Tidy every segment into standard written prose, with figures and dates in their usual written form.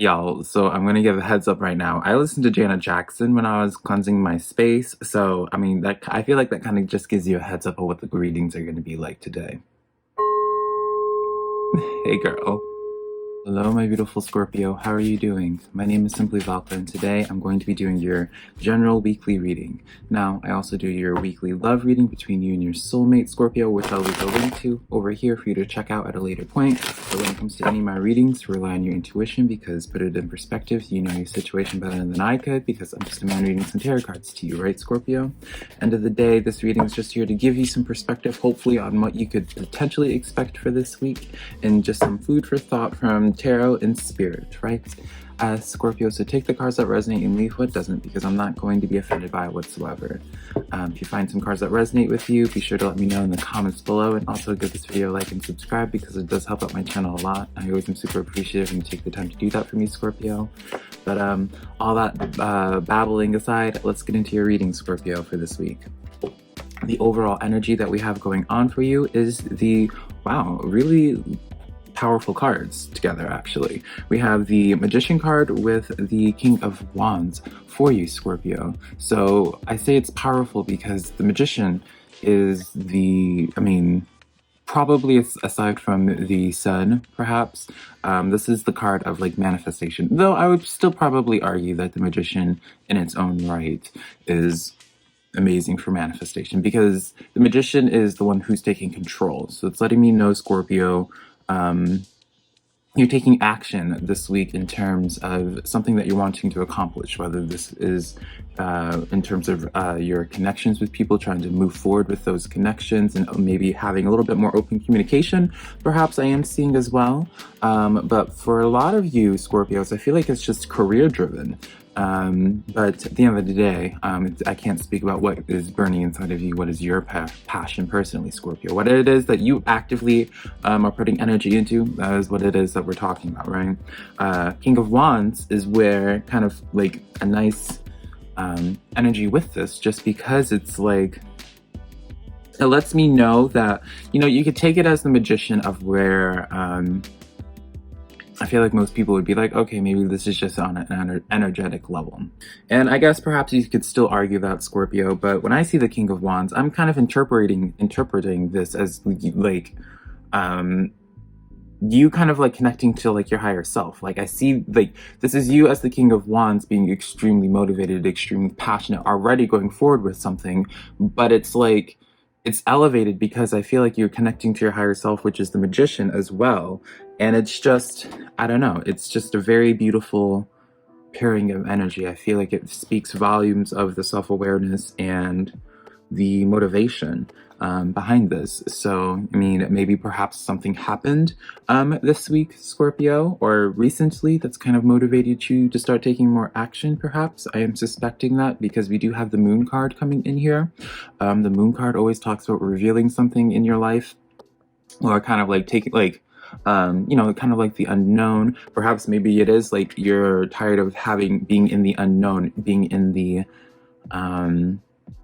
Y'all, so I'm gonna give a heads up right now. I listened to Janet Jackson when I was cleansing my space, so I mean that I feel like that kind of just gives you a heads up of what the readings are gonna be like today. Hey girl. Hello, my beautiful Scorpio. How are you doing? My name is SimplyVelca, and today I'm going to be doing your general weekly reading. Now, I also do your weekly love reading between you and your soulmate, Scorpio, which I'll leave a link to over here for you to check out at a later point. But when it comes to any of my readings, rely on your intuition because put it in perspective, you know your situation better than I could because I'm just a man reading some tarot cards to you, right, Scorpio? End of the day, this reading is just here to give you some perspective, hopefully, on what you could potentially expect for this week and just some food for thought from tarot and spirit, right? Scorpio, so take the cards that resonate and leave what doesn't because I'm not going to be offended by it whatsoever. If you find some cards that resonate with you, be sure to let me know in the comments below, and also give this video a like and subscribe because it does help out my channel a lot. I always am super appreciative when you take the time to do that for me, Scorpio. But all that babbling aside, let's get into your reading, Scorpio, for this week. The overall energy that we have going on for you is the, wow, really powerful cards together, actually. We have the Magician card with the King of Wands for you, Scorpio. So I say it's powerful because the Magician is the, I mean, probably aside from the Sun, perhaps, this is the card of like manifestation. Though I would still probably argue that the Magician in its own right is amazing for manifestation because the Magician is the one who's taking control. So it's letting me know, Scorpio, you're taking action this week in terms of something that you're wanting to accomplish, whether this is in terms of your connections with people, trying to move forward with those connections and maybe having a little bit more open communication, perhaps I am seeing as well. But for a lot of you, Scorpios, I feel like it's just career driven. But at the end of the day, I can't speak about what is burning inside of you, what is your passion personally, Scorpio. What it is that you actively are putting energy into, that is what it is that we're talking about, right? King of Wands is where kind of like a nice energy with this, just because it's like, it lets me know that, you know, you could take it as the Magician of where, I feel like most people would be like, okay, maybe this is just on an energetic level. And I guess perhaps you could still argue that, Scorpio, but when I see the King of Wands, I'm kind of interpreting this as like, you kind of like connecting to like your higher self. Like I see like, this is you as the King of Wands being extremely motivated, extremely passionate, already going forward with something, but it's like, it's elevated because I feel like you're connecting to your higher self, which is the Magician as well. And it's just, I don't know, it's just a very beautiful pairing of energy. I feel like it speaks volumes of the self-awareness and the motivation behind this. So, I mean, maybe perhaps something happened this week, Scorpio, or recently that's kind of motivated you to start taking more action, perhaps. I am suspecting that because we do have the Moon card coming in here. The Moon card always talks about revealing something in your life, or kind of like taking, like, you know, kind of like the unknown. Perhaps maybe it is like you're tired of being in the unknown, being in the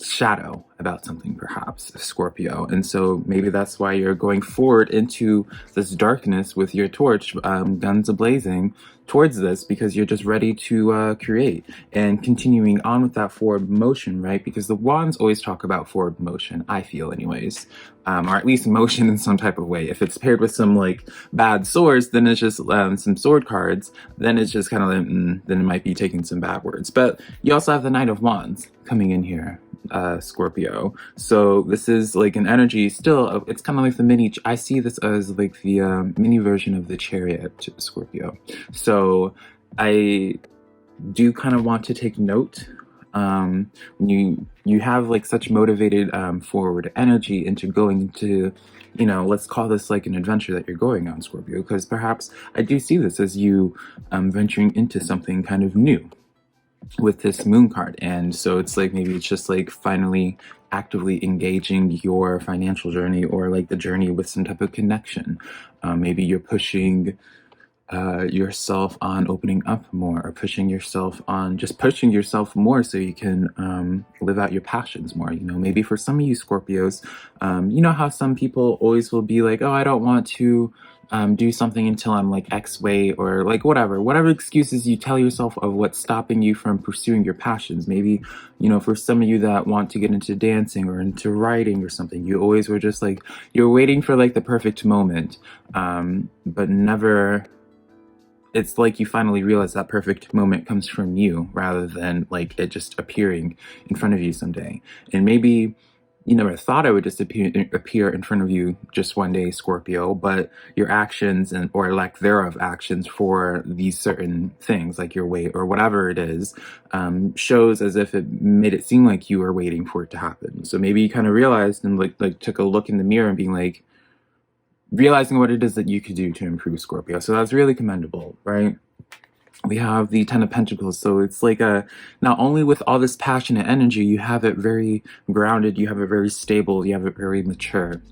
shadow about something, perhaps, Scorpio. And so maybe that's why you're going forward into this darkness with your torch, guns a-blazing, towards this, because you're just ready to create and continuing on with that forward motion, right? Because the wands always talk about forward motion, I feel anyways, or at least motion in some type of way. If it's paired with some like bad swords, then it's just some sword cards, then it's just kind of like, then it might be taking some bad words. But you also have the Knight of Wands coming in here, Scorpio. So this is like an energy still, it's kind of like the mini, I see this as like the mini version of the Chariot, Scorpio. So I do kind of want to take note when you have like such motivated forward energy into going into, you know, let's call this like an adventure that you're going on, Scorpio, because perhaps I do see this as you venturing into something kind of new with this Moon card. And so it's like, maybe it's just like finally actively engaging your financial journey, or like the journey with some type of connection. Maybe you're pushing yourself on opening up more, or pushing yourself on just pushing yourself more so you can live out your passions more. You know, maybe for some of you Scorpios, you know how some people always will be like, oh, I don't want to do something until I'm like X weight, or like whatever excuses you tell yourself of what's stopping you from pursuing your passions. Maybe, for some of you that want to get into dancing or into writing or something, you always were just like, you're waiting for like the perfect moment, but never, it's like you finally realize that perfect moment comes from you rather than like it just appearing in front of you someday. And maybe you never thought it would just appear in front of you just one day, Scorpio, but your actions or lack thereof actions for these certain things, like your weight or whatever it is, shows as if it made it seem like you were waiting for it to happen. So maybe you kind of realized and like took a look in the mirror and being like, realizing what it is that you could do to improve, Scorpio. So that's really commendable, right? We have the Ten of Pentacles. So it's like not only with all this passionate energy, you have it very grounded, you have it very stable, you have it very mature,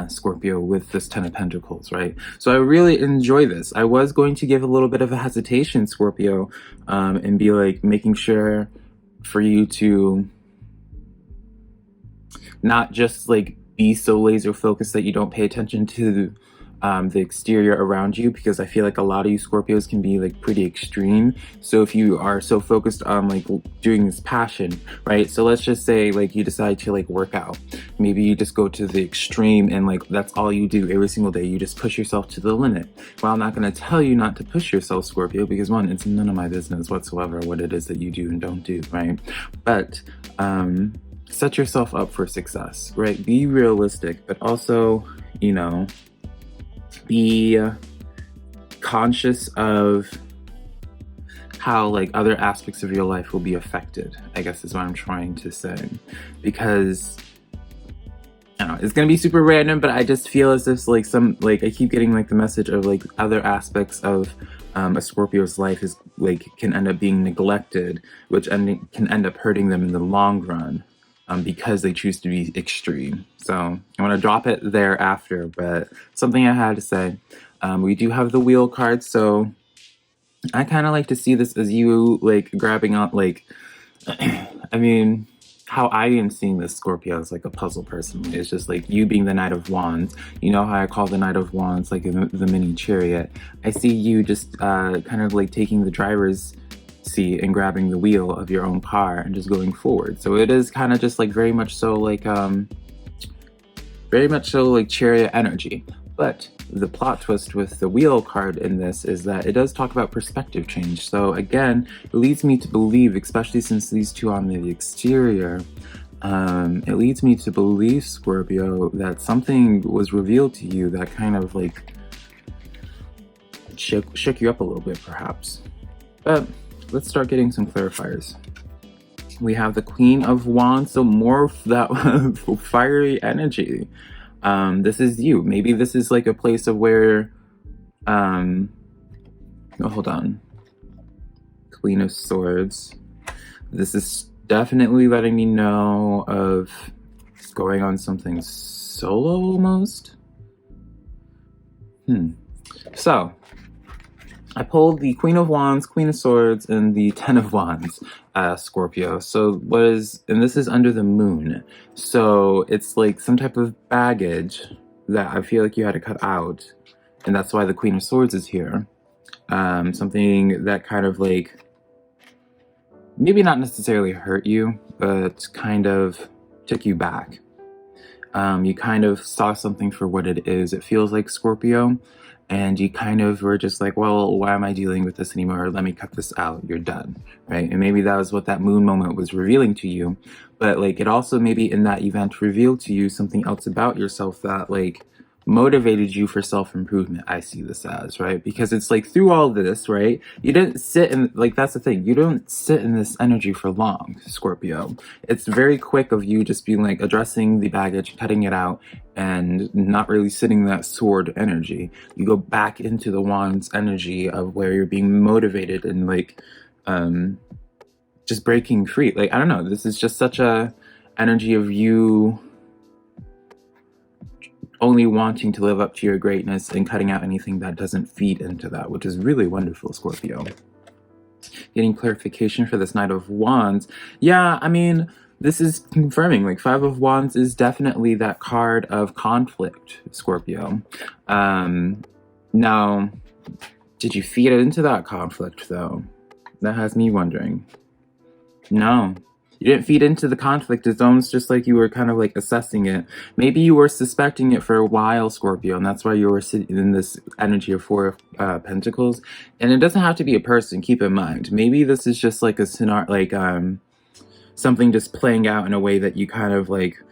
Scorpio, with this Ten of Pentacles, right? So I really enjoy this. I was going to give a little bit of a hesitation, Scorpio, and be like making sure for you to not just like be so laser focused that you don't pay attention to the exterior around you, because I feel like a lot of you Scorpios can be like pretty extreme. So if you are so focused on like doing this passion, right? So let's just say like you decide to like work out. Maybe you just go to the extreme and like that's all you do every single day. You just push yourself to the limit. Well, I'm not going to tell you not to push yourself, Scorpio, because one, it's none of my business whatsoever what it is that you do and don't do, right? But set yourself up for success, right? Be realistic, but also, be conscious of how like other aspects of your life will be affected, I guess is what I'm trying to say. Because I don't know, it's gonna be super random, but I just feel as if like I keep getting like the message of like other aspects of a Scorpio's life is like can end up being neglected, which can end up hurting them in the long run. Because they choose to be extreme. So I'm going to drop it there after, but something I had to say. We do have the wheel card, so I kind of like to see this as you like grabbing on like, I mean, how I am seeing this, Scorpio, is like a puzzle personally. It's just like you being the Knight of Wands. You know how I call the Knight of Wands like the mini chariot. I see you just kind of like taking the driver's seat and grabbing the wheel of your own car and just going forward. So it is kind of just like very much so like chariot energy. But the plot twist with the wheel card in this is that it does talk about perspective change. So again, it leads me to believe, especially since these two on the exterior, it leads me to believe, Scorpio, that something was revealed to you that kind of like shook you up a little bit, perhaps. But let's start getting some clarifiers. We have the Queen of Wands, so more of that fiery energy. This is you. Maybe this is like a place of where, hold on. Queen of Swords. This is definitely letting me know of going on something solo almost. So, I pulled the Queen of Wands, Queen of Swords, and the Ten of Wands, Scorpio. So and this is under the moon. So it's like some type of baggage that I feel like you had to cut out. And that's why the Queen of Swords is here. Something that kind of like, maybe not necessarily hurt you, but kind of took you back. You kind of saw something for what it is. It feels like, Scorpio. And you kind of were just like, well, why am I dealing with this anymore? Let me cut this out. You're done, right? And maybe that was what that moon moment was revealing to you. But like, it also maybe in that event revealed to you something else about yourself that like motivated you for self-improvement. I see this as, right? Because it's like through all this, right? You didn't sit in, like, that's the thing. You don't sit in this energy for long, Scorpio. It's very quick of you just being like addressing the baggage, cutting it out, and not really sitting in that sword energy. You go back into the Wands energy of where you're being motivated and like, just breaking free. Like, I don't know. This is just such a energy of you only wanting to live up to your greatness and cutting out anything that doesn't feed into that, which is really wonderful, Scorpio. Getting clarification for this Knight of Wands. Yeah, I mean, this is confirming, like, Five of Wands is definitely that card of conflict, Scorpio. Now, did you feed into that conflict, though? That has me wondering. No. You didn't feed into the conflict. It's almost just like you were kind of like assessing it. Maybe you were suspecting it for a while, Scorpio, and that's why you were sitting in this energy of Four of Pentacles. And it doesn't have to be a person, keep in mind. Maybe this is just like a scenario, like something just playing out in a way that you kind of like,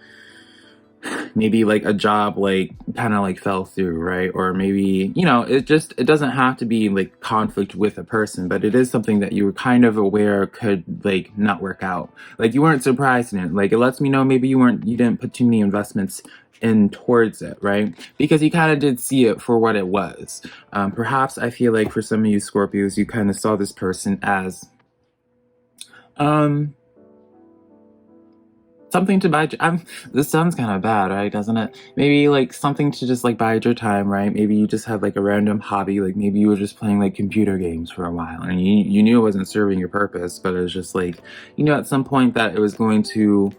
maybe like a job like kind of like fell through, right? Or maybe, you know, it doesn't have to be like conflict with a person, but it is something that you were kind of aware could like not work out. Like you weren't surprised in it. Like it lets me know maybe you didn't put too many investments in towards it, right? Because you kind of did see it for what it was. Perhaps I feel like for some of you Scorpios, you kind of saw this person as something to buy. This sounds kind of bad, right? Doesn't it? Maybe like something to just like bide your time, right? Maybe you just had like a random hobby, like maybe you were just playing like computer games for a while, and you knew it wasn't serving your purpose, but it was just like, you know, at some point that it was going to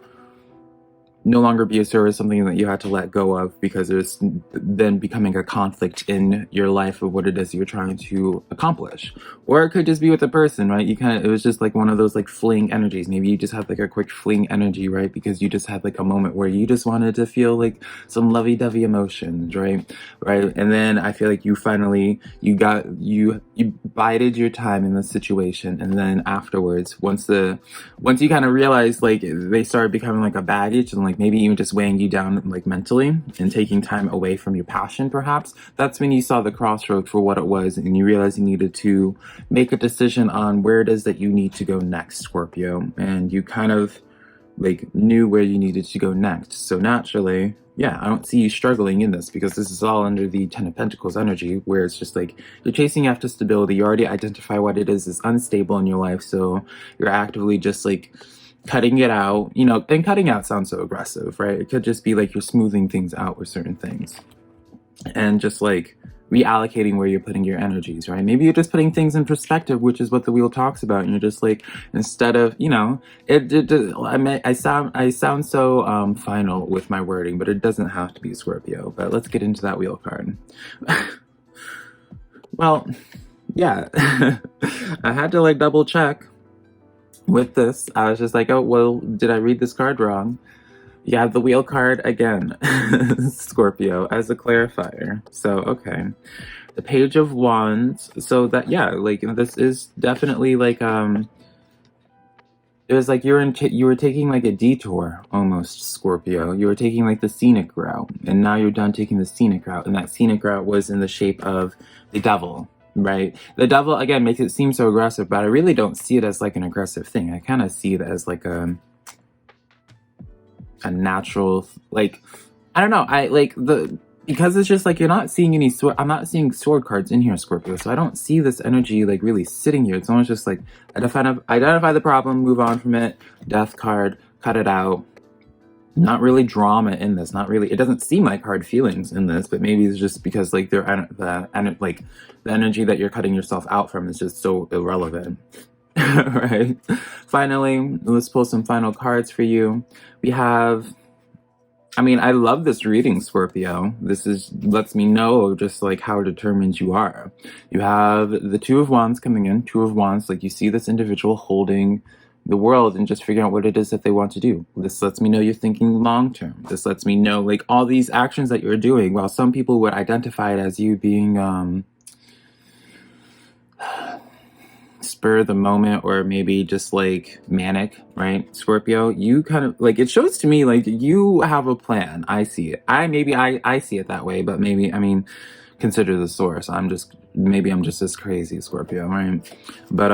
no longer be a service, something that you had to let go of because there's then becoming a conflict in your life of what it is you're trying to accomplish. Or it could just be with a person, right? It was just like one of those like fleeing energies. Maybe you just had like a quick fleeing energy, right? Because you just had like a moment where you just wanted to feel like some lovey-dovey emotions, right? Right. And then I feel like you finally, you bided your time in the situation. And then afterwards, once you kind of realize like they started becoming like a baggage and like maybe even just weighing you down like mentally and taking time away from your passion, perhaps, that's when you saw the crossroad for what it was and you realized you needed to make a decision on where it is that you need to go next, Scorpio. And you kind of like knew where you needed to go next. So naturally, yeah, I don't see you struggling in this because this is all under the Ten of Pentacles energy, where it's just like you're chasing after stability. You already identify what it is unstable in your life, so you're actively just like cutting it out, you know. And cutting out sounds so aggressive, right? It could just be like you're smoothing things out with certain things and just like reallocating where you're putting your energies, right? Maybe you're just putting things in perspective, which is what the wheel talks about. And you're just like, instead of, you know, I sound so final with my wording, but it doesn't have to be Scorpio. But let's get into that wheel card. Well, yeah, I had to like double check with this. I was just like, oh, well, did I read this card wrong? You have the wheel card again, Scorpio, as a clarifier. So, okay. The Page of Wands. So that, yeah, like this is definitely like, it was like you were taking like a detour almost, Scorpio. You were taking like the scenic route, and now you're done taking the scenic route. And that scenic route was in the shape of the devil, right? The devil, again, makes it seem so aggressive, but I really don't see it as like an aggressive thing. I kind of see it as like a natural, like, I don't know, because it's just like you're not seeing any sword. I'm not seeing sword cards in here, Scorpio, so I don't see this energy like really sitting here. It's almost just like identify the problem, move on from it. Death card, cut it out. Not really drama in this. Not really. It doesn't seem like hard feelings in this, but maybe it's just because like the energy that you're cutting yourself out from is just so irrelevant. Right. Finally, let's pull some final cards for you. We have, I mean, I love this reading, Scorpio. This lets me know just like how determined you are. You have the Two of Wands coming in. Two of Wands, like you see this individual holding the world and just figuring out what it is that they want to do. This lets me know you're thinking long term. This lets me know like all these actions that you're doing, while some people would identify it as you being spur of the moment or maybe just like manic, right? Scorpio, you kind of like, it shows to me like you have a plan. I see it. I see it that way, but maybe, I mean, consider the source. Maybe I'm just as crazy, Scorpio, right? But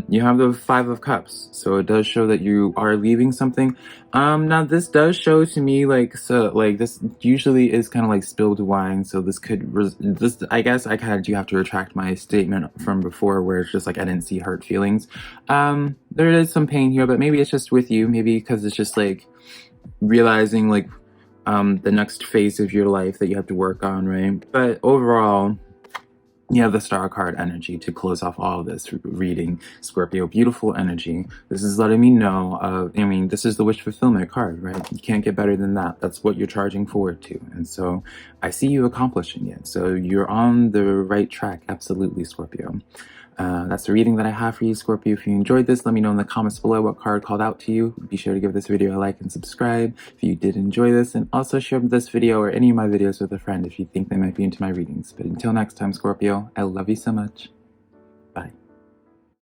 you have the Five of Cups, so it does show that you are leaving something. Now this does show to me like, so like this usually is kind of like spilled wine, so this could I guess I kind of do have to retract my statement from before where it's just like I didn't see hurt feelings. There is some pain here, but maybe it's just with you, maybe because it's just like realizing like the next phase of your life that you have to work on, right? But overall, You have the star card energy to close off all of this reading, Scorpio. Beautiful energy. This is letting me know this is the wish fulfillment card, right? You can't get better than that. That's what you're charging forward to. And so I see you accomplishing it. So you're on the right track. Absolutely, Scorpio. That's the reading that I have for you, Scorpio. If you enjoyed this, let me know in the comments below what card called out to you. Be sure to give this video a like and subscribe if you did enjoy this, and also share this video or any of my videos with a friend if you think they might be into my readings. But until next time, Scorpio, I love you so much.